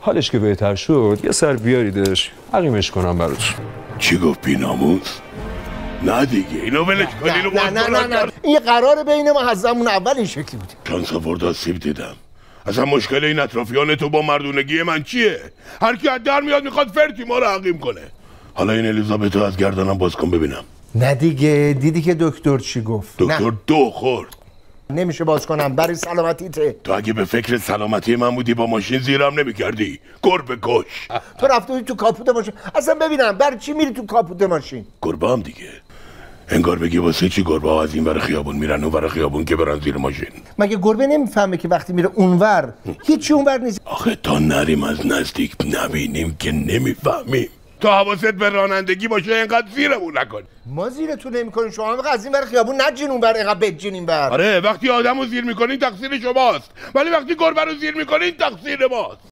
حالش که بهتر شد یه سر بیاریدش عقیمش کنم براتون. چی گفت بی‌ناموس؟ نه دیگه اینو ولش کن. اینو نه این قراره بین ما از زمان اول این شکلی بود. شانس آورد آسیب دیدم. اصلا مشکل این اطرافیان تو با مردونگی من چیه؟ هر کی از در میاد میخواد فرتی ما رو عقیم کنه. حالا این الیزابتو از گردنم باز کن ببینم. نه دیگه دیدی که دکتر چی گفت. دکتر دو خورد. نمیشه باز کنم برای سلامتیته. تو اگه به فکر سلامتی من بودی با ماشین زیرم نمی‌کردی. گربه کش. تو رفته تو کاپوت ماشین. اصلا ببینم برای چی میری تو کاپوت ماشین؟ گربه هم دیگه. انگار بگی واسه چی گربه ها از این ور خیابون میرن اون ور خیابون که برن زیر ماشین؟ مگه گربه نمیفهمه که وقتی میره اونور هیچی اونور نیست؟ آخه تا نریم از نزدیک نبینیم که نمیفهمیم. تو حواست به رانندگی باشه اینقدر زیرمون نکن. ما زیرتون نمی‌کنیم شما از این ور خیابون نجین اونور اینقدر بجین اینور. آره وقتی آدمو زیر میکنین تقصیر شماست ولی وقتی گربه رو زیر میکنین تقصیر ماست.